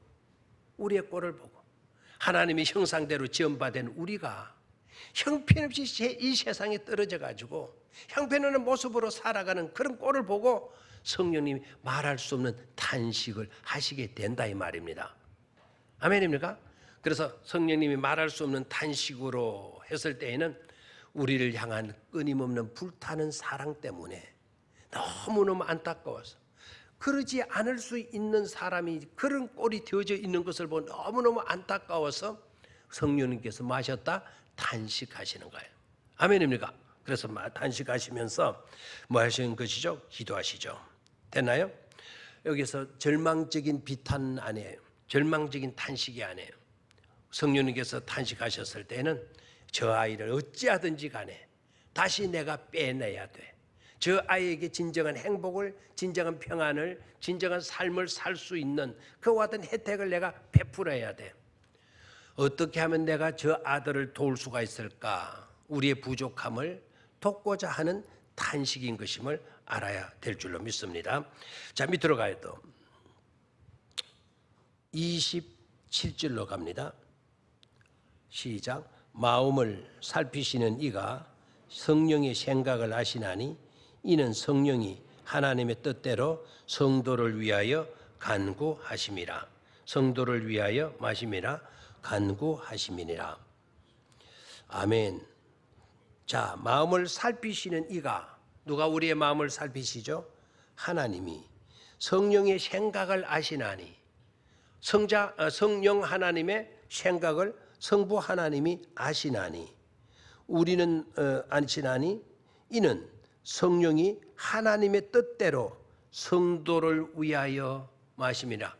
하나님의 형상대로 지음받은 우리가 형편없이 이 세상에 떨어져 가지고 형편없는 모습으로 살아가는 그런 꼴을 보고 성령님이 말할 수 없는 탄식을 하시게 된다 이 말입니다. 아멘입니까? 그래서 성령님이 말할 수 없는 탄식으로 했을 때에는 우리를 향한 끊임없는 불타는 사랑 때문에 너무너무 안타까워서, 그러지 않을 수 있는 사람이 그런 꼴이 되어져 있는 것을 보고 너무너무 안타까워서 성령님께서 마셨다 탄식하시는 거예요. 아멘입니까? 그래서 탄식하시면서 뭐 하시는 것이죠? 기도하시죠. 됐나요? 여기서 절망적인 비탄 아니에요. 절망적인 탄식이 아니에요. 성령님께서 탄식하셨을 때는 저 아이를 어찌하든지 간에 다시 내가 빼내야 돼. 저 아이에게 진정한 행복을, 진정한 평안을, 진정한 삶을 살 수 있는 그와 같은 혜택을 내가 베풀어야 돼. 어떻게 하면 내가 저 아들을 도울 수가 있을까? 우리의 부족함을 돕고자 하는 탄식인 것임을 알아야 될 줄로 믿습니다. 자, 밑으로 가요. 또 27절로 갑니다. 시작. 마음을 살피시는 이가 성령의 생각을 아시나니 이는 성령이 하나님의 뜻대로 성도를 위하여 간구하심이라. 성도를 위하여 마심이라 간구하심이니라. 아멘. 자, 마음을 살피시는 이가, 누가 우리의 마음을 살피시죠? 하나님이. 성령의 생각을 아시나니, 성령 하나님의 생각을 성부 하나님이 아시나니, 우리는 아시나니 이는 성령이 하나님의 뜻대로 성도를 위하여 마심이라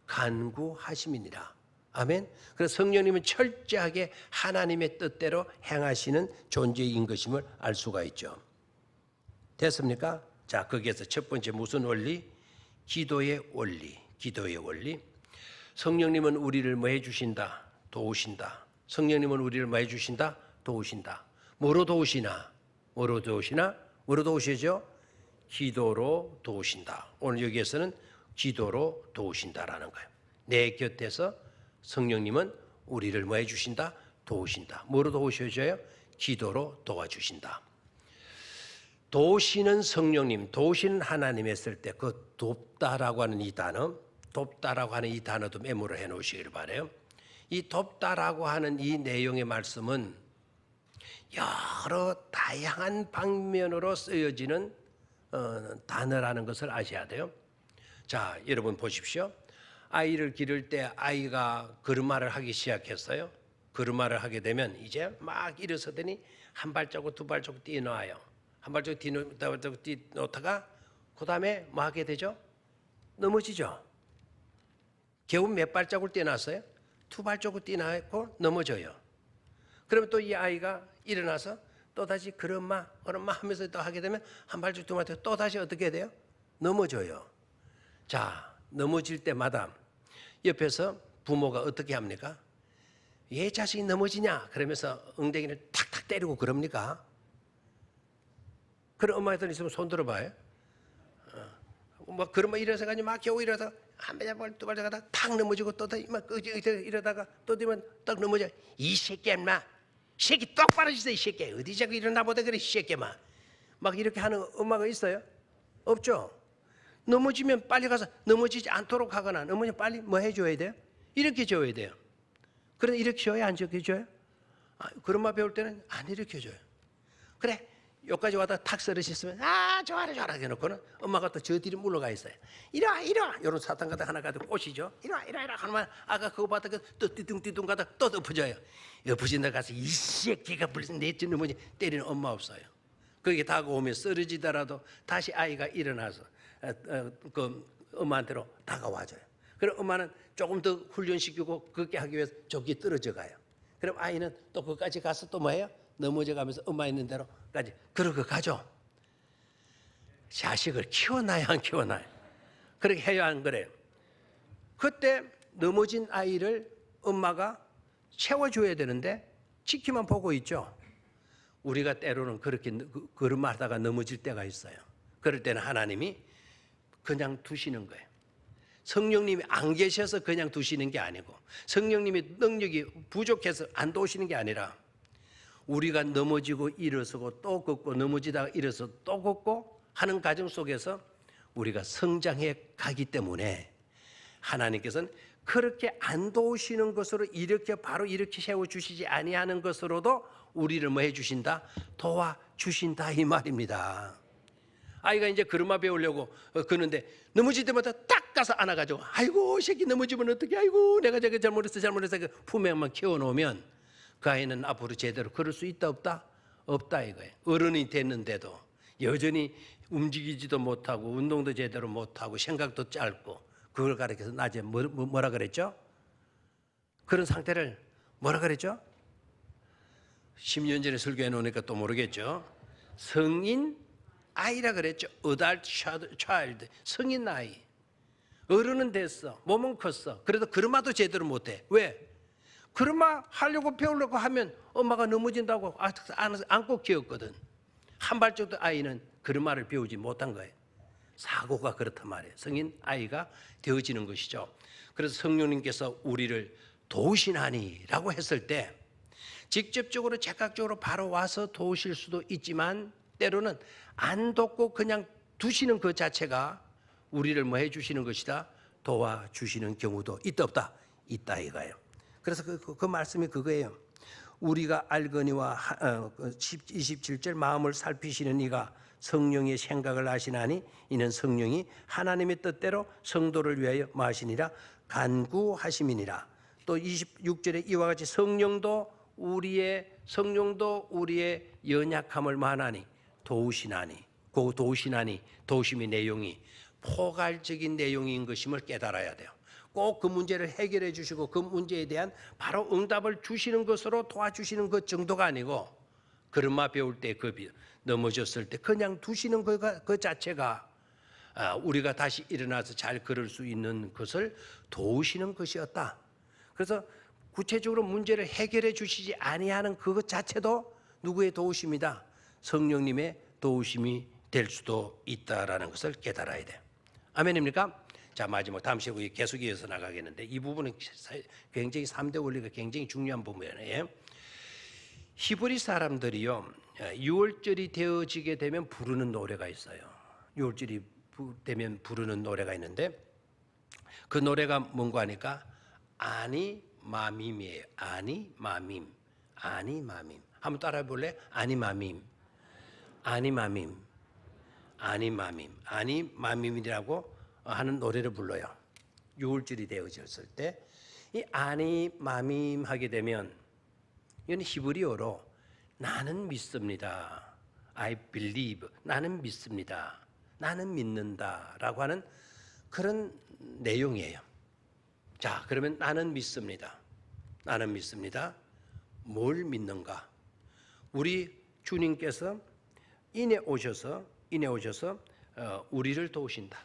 간구하심이니라. 아멘. 그래서 성령님은 철저하게 하나님의 뜻대로 행하시는 존재인 것임을 알 수가 있죠. 됐습니까? 자, 거기에서 첫 번째 무슨 원리? 기도의 원리. 기도의 원리. 성령님은 우리를 뭐 해주신다? 도우신다. 성령님은 우리를 뭐 해주신다? 도우신다. 뭐로 도우시나? 뭐로 도우시나? 뭐로 도우시죠? 기도로 도우신다. 오늘 여기에서는 기도로 도우신다라는 거예요. 내 곁에서 성령님은 우리를 뭐 해주신다? 도우신다. 뭐로 도우셔줘요? 기도로 도와주신다. 도우시는 성령님, 도우시는 하나님 했을 때 그 돕다라고 하는 이 단어, 돕다라고 하는 이 단어도 메모를 해 놓으시길 바라요. 이 돕다라고 하는 이 내용의 말씀은 여러 다양한 방면으로 쓰여지는 단어라는 것을 아셔야 돼요. 자, 여러분 보십시오. 아이를 기를 때 아이가 걸음마를 하기 시작했어요. 걸음마를 하게 되면 이제 막 일어서더니 한 발자국 두 발자국 뛰어나와요. 한 발자국 뛰어놓다가 그 다음에 뭐 하게 되죠? 넘어지죠. 겨우 몇 발자국을 뛰어났어요? 두 발자국 뛰어나고 넘어져요. 그러면 또 이 아이가 일어나서 또다시 걸음마 하면서 또 하게 되면 한 발자국 두 발자국 또다시 어떻게 돼요? 넘어져요. 자, 넘어질 때마다 옆에서 부모가 어떻게 합니까? 왜 자식이 넘어지냐? 그러면서 엉덩이를 탁탁 때리고 그럽니까? 그런 엄마들 있으면 손 들어봐요. 뭐 그런 뭐 일어서 가지고 막 겨우 일어서 한 발자국 두 발자국 가다가 탁 넘어지고 또 막 이러다가 또 되면 딱 넘어져. 이 새끼야 인마. 새끼 똑바로 있어 이 새끼. 어디 자꾸 일어나 보다 그래 이 새끼만. 막 이렇게 하는 엄마가 있어요? 없죠. 넘어지면 빨리 가서 넘어지지 않도록 하거나 넘어지면 빨리 뭐 해줘야 돼요? 이렇게 줘야 돼요. 그런데 이렇게 줘야 안 이렇게 줘요? 그런 말 배울 때는 안 이렇게 줘요. 그래 여기까지 와다 탁 쓰러졌으면 좋아라 해놓고는 엄마가 또 저 뒤로 물러가 있어요. 이리와 이런 사탕 가다 하나 가지고 오시죠. 이리와 하면 아까 그거 봤다가 또 띠둥 가다 또 엎어져요. 엎어진다 가서 이 새끼가 벌써 내 ጭ는 뭐지 때리는 엄마 없어요. 거기 다가오면 쓰러지더라도 다시 아이가 일어나서 그 엄마한테로 다가와줘요. 그럼 엄마는 조금 더 훈련시키고 그렇게 하기 위해서 저기 떨어져 가요. 그럼 아이는 또 거기까지 가서 또 뭐예요? 넘어져 가면서 엄마 있는 대로까지 그러고 가죠. 자식을 키워놔야 안 키워놔요. 그렇게 해야 하는 거래요. 그때 넘어진 아이를 엄마가 채워줘야 되는데 지키만 보고 있죠. 우리가 때로는 그렇게 걸음하다가 넘어질 때가 있어요. 그럴 때는 하나님이 그냥 두시는 거예요. 성령님이 안 계셔서 그냥 두시는 게 아니고 성령님의 능력이 부족해서 안 도우시는 게 아니라 우리가 넘어지고 일어서고 또 걷고 넘어지다가 일어서 또 걷고 하는 과정 속에서 우리가 성장해 가기 때문에 하나님께서는 그렇게 안 도우시는 것으로 이렇게 바로 이렇게 세워주시지 아니하는 것으로도 우리를 뭐 해주신다? 도와주신다 이 말입니다. 아이가 이제 걸음마 배우려고 그러는데 넘어질 때마다 딱 가서 안아가지고 아이고 새끼 넘어지면 어떡해 아이고 내가 저거 잘못했어 그 품에만 키워놓으면 그 아이는 앞으로 제대로 걸을 수 있다 없다? 없다 이거예요. 어른이 됐는데도 여전히 움직이지도 못하고 운동도 제대로 못하고 생각도 짧고 그걸 가르쳐서 낮에 뭐라 그랬죠? 그런 상태를 뭐라 그랬죠? 10년 전에 설교해 놓으니까 또 모르겠죠. 성인 아이라 그랬죠. adult child, 성인 나이. 어른은 됐어. 몸은 컸어. 그래도 걸음마도 제대로 못해. 왜? 걸음마 하려고 배우려고 하면 엄마가 넘어진다고 안고 키웠거든. 한 발짝도 아이는 걸음마를 배우지 못한 거예요. 사고가 그렇단 말이에요. 성인 아이가 되어지는 것이죠. 그래서 성령님께서 우리를 도우시나니라고 했을 때 직접적으로 즉각적으로 바로 와서 도우실 수도 있지만 때로는 안 돕고 그냥 두시는 그 자체가 우리를 뭐 해주시는 것이다, 도와주시는 경우도 있다 없다? 있다 이거예요. 그래서 그 말씀이 그거예요. 우리가 알거니와 27절 마음을 살피시는 이가 성령의 생각을 아시나니 이는 성령이 하나님의 뜻대로 성도를 위하여 마시니라 간구하심이니라. 또 26절에 이와 같이 성령도 우리의 연약함을 만하니 도우시나니, 그 도우심의 내용이 포괄적인 내용인 것임을 깨달아야 돼요. 꼭 그 문제를 해결해 주시고 그 문제에 대한 바로 응답을 주시는 것으로 도와주시는 것 정도가 아니고 걸음마 배울 때 넘어졌을 때 그냥 두시는 그 자체가 우리가 다시 일어나서 잘 걸을 수 있는 것을 도우시는 것이었다. 그래서 구체적으로 문제를 해결해 주시지 아니하는 그것 자체도 누구의 도우심이다? 성령님의 도우심이 될 수도 있다라는 것을 깨달아야 돼요. 아멘입니까? 자, 마지막 다음 시간에 계속 이어서 나가겠는데 이 부분은 굉장히 3대 원리가 굉장히 중요한 부분이에요. 히브리 사람들이요, 6월절이 되어지게 되면 부르는 노래가 있어요. 6월절이 되면 부르는 노래가 있는데 그 노래가 뭔가 하니까 아니마밈이에요. 아니마밈. 한번 따라해 볼래? 아니마밈이라고 하는 노래를 불러요. 6월절이 되어졌을 때 이 아니마밈 하게 되면 이건 히브리어로 나는 믿습니다. I believe. 나는 믿습니다. 나는 믿는다라고 하는 그런 내용이에요. 자, 그러면 나는 믿습니다. 뭘 믿는가? 우리 주님께서 인해 오셔서 우리를 도우신다.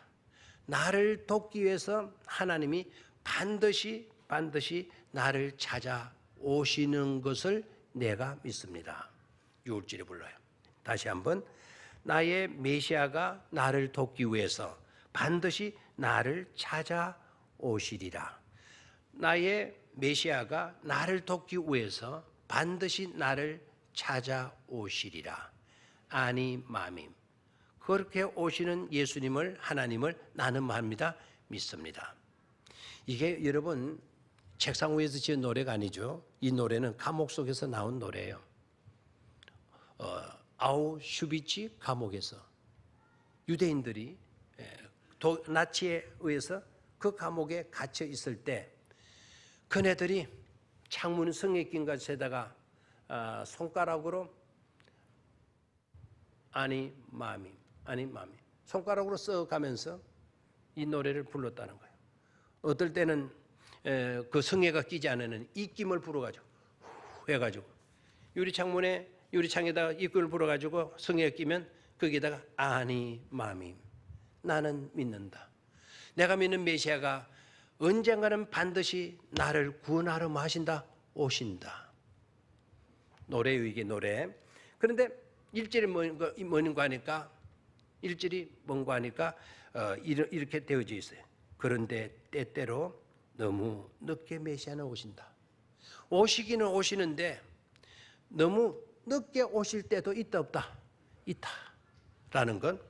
나를 돕기 위해서 하나님이 반드시 나를 찾아오시는 것을 내가 믿습니다. 6절에 불러요. 다시 한번 나의 메시아가 나를 돕기 위해서 반드시 나를 찾아오시리라. 나의 메시아가 나를 돕기 위해서 반드시 나를 찾아오시리라. 아니마밈. 그렇게 오시는 예수님을, 하나님을 나는 뭐합니다? 믿습니다. 이게 여러분 책상 위에서 지은 노래가 아니죠. 이 노래는 감옥 속에서 나온 노래예요. 아우슈비츠 감옥에서 유대인들이 나치에 의해서 그 감옥에 갇혀 있을 때 그네들이 창문 성에낀 것에다가 손가락으로 아니마밈 손가락으로 써가면서 이 노래를 불렀다는 거예요. 어떨 때는 그 성에가 끼지 않으면 입김을 불어가지고 해가지고 유리창에다가 입김을 불어가지고 성에가 끼면 거기에다가 아니마밈 나는 믿는다. 내가 믿는 메시아가 언젠가는 반드시 나를 구원하러 오신다. 노래요, 이게 노래. 그런데 1절이 뭔가 하니까 1절이 뭔가 하니까 이렇게 되어져 있어요. 그런데 때때로 너무 늦게 메시아는 오신다. 오시기는 오시는데 너무 늦게 오실 때도 있다 없다? 있다라는 건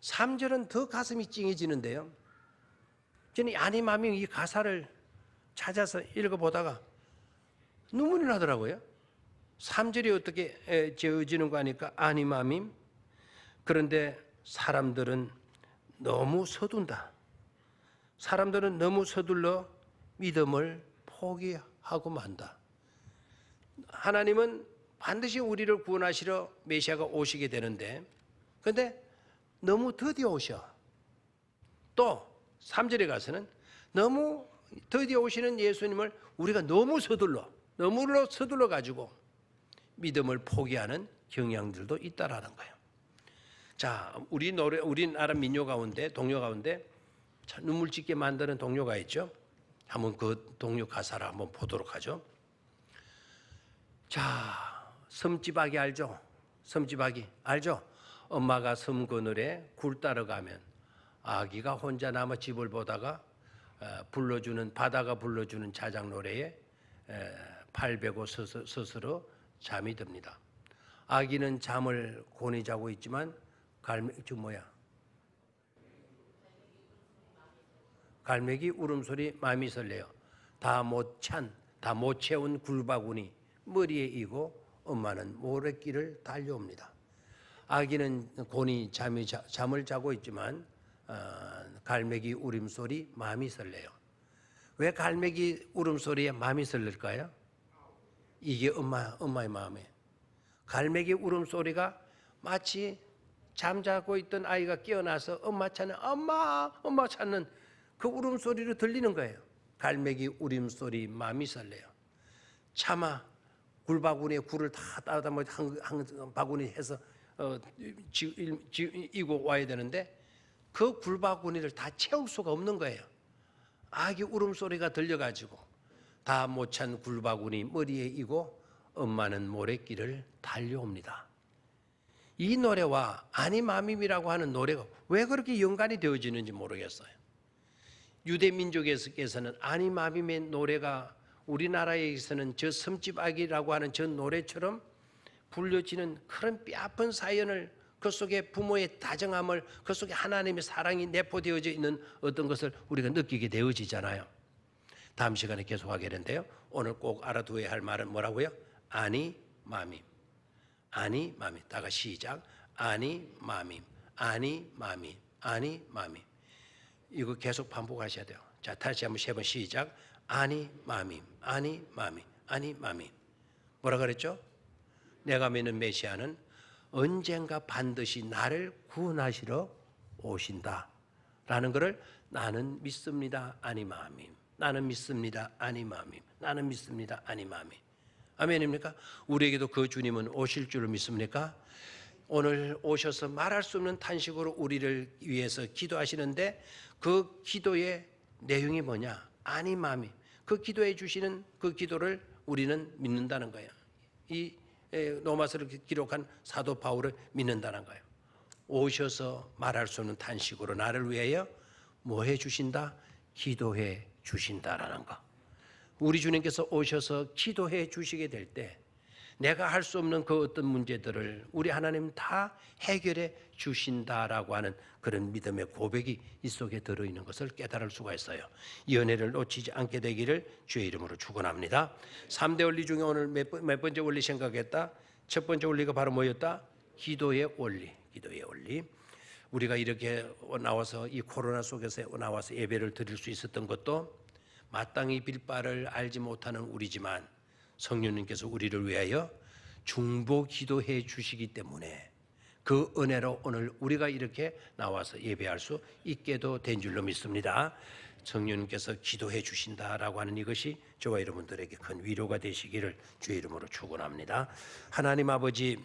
3절은 더 가슴이 찡해지는데요. 저는 아니마밈 이 가사를 찾아서 읽어보다가 눈물이 나더라고요. 3절이 어떻게 지어지는 거 하니까 아니마밈. 그런데 사람들은 너무 서둔다. 사람들은 너무 서둘러 믿음을 포기하고 만다. 하나님은 반드시 우리를 구원하시러 메시아가 오시게 되는데 그런데 너무 드디어 오셔. 또 3절에 가서는 너무 드디어 오시는 예수님을 우리가 너무 서둘러 가지고 믿음을 포기하는 경향들도 있다라는 거예요. 자, 우리나라 민요 가운데 동요 가운데 참 눈물 짓게 만드는 동요가 있죠. 한번 그 동요 가사를 한번 보도록 하죠. 자, 섬지박이 알죠? 섬지박이 알죠? 엄마가 섬 그늘에 굴 따러 가면 아기가 혼자 남아 집을 보다가 바다가 불러주는 자작 노래에 팔 베고 스스로 잠이 듭니다. 아기는 잠을 곤히 자고 있지만 갈매기 울음소리 마음이 설레요. 다 못 채운 굴바구니 머리에 이고 엄마는 모래길을 달려옵니다. 아기는 곤히 잠을 자고 있지만 갈매기 울음소리 마음이 설레요. 왜 갈매기 울음소리에 마음이 설렐까요? 이게 엄마의 마음이에요. 갈매기 울음소리가 마치 잠자고 있던 아이가 깨어나서 엄마 찾는 그 울음소리로 들리는 거예요. 갈매기 울음소리 마음이 설레요. 차마 굴바구니에 굴을 다 따다 한 바구니 해서 이고 와야 되는데 그 굴바구니를 다 채울 수가 없는 거예요. 아기 울음소리가 들려가지고 다 못 찬 굴바구니 머리에 이고 엄마는 모래길을 달려옵니다. 이 노래와 아니마밈이라고 하는 노래가 왜 그렇게 연관이 되어지는지 모르겠어요. 유대 민족에서는 아니마밈의 노래가 우리나라에서는 저 섬집 아기라고 하는 저 노래처럼 불려지는 그런 뼈아픈 사연을 그 속에 부모의 다정함을 그 속에 하나님의 사랑이 내포되어져 있는 어떤 것을 우리가 느끼게 되어지잖아요. 다음 시간에 계속하게 되는데요. 오늘 꼭 알아두어야 할 말은 뭐라고요? 아니마밈. 아니마밈. 다 같이 시작. 아니마밈. 아니마밈. 아니마밈. 이거 계속 반복하셔야 돼요. 자, 다시 한번 3번 시작. 아니마밈. 아니마밈. 아니마밈. 뭐라 그랬죠? 내가 믿는 메시아는 언젠가 반드시 나를 구원하시러 오신다 라는 것을 나는 믿습니다. 아니마밈. 나는 믿습니다. 아니마밈. 나는 믿습니다. 아니마밈. 아멘입니까? 우리에게도 그 주님은 오실 줄을 믿습니까? 오늘 오셔서 말할 수 없는 탄식으로 우리를 위해서 기도하시는데 그 기도의 내용이 뭐냐? 아니마밈. 그 기도해 주시는 그 기도를 우리는 믿는다는 거예요. 이 로마서를 기록한 사도 바울을 믿는다는 거예요. 오셔서 말할 수 없는 탄식으로 나를 위하여 뭐 해 주신다? 기도해 주신다라는 거. 우리 주님께서 오셔서 기도해 주시게 될 때 내가 할 수 없는 그 어떤 문제들을 우리 하나님 다 해결해 주신다라고 하는 그런 믿음의 고백이 이 속에 들어있는 것을 깨달을 수가 있어요. 이 은혜를 놓치지 않게 되기를 주의 이름으로 축원합니다. 3대 원리 중에 오늘 몇 번째 원리 생각했다? 첫 번째 원리가 바로 뭐였다? 기도의 원리. 기도의 원리. 우리가 이렇게 나와서 이 코로나 속에서 나와서 예배를 드릴 수 있었던 것도 마땅히 빌 바를 알지 못하는 우리지만 성령님께서 우리를 위하여 중보 기도해 주시기 때문에 그 은혜로 오늘 우리가 이렇게 나와서 예배할 수 있게도 된 줄로 믿습니다. 성령님께서 기도해 주신다라고 하는 이것이 저와 여러분들에게 큰 위로가 되시기를 주의 이름으로 축원합니다. 하나님 아버지,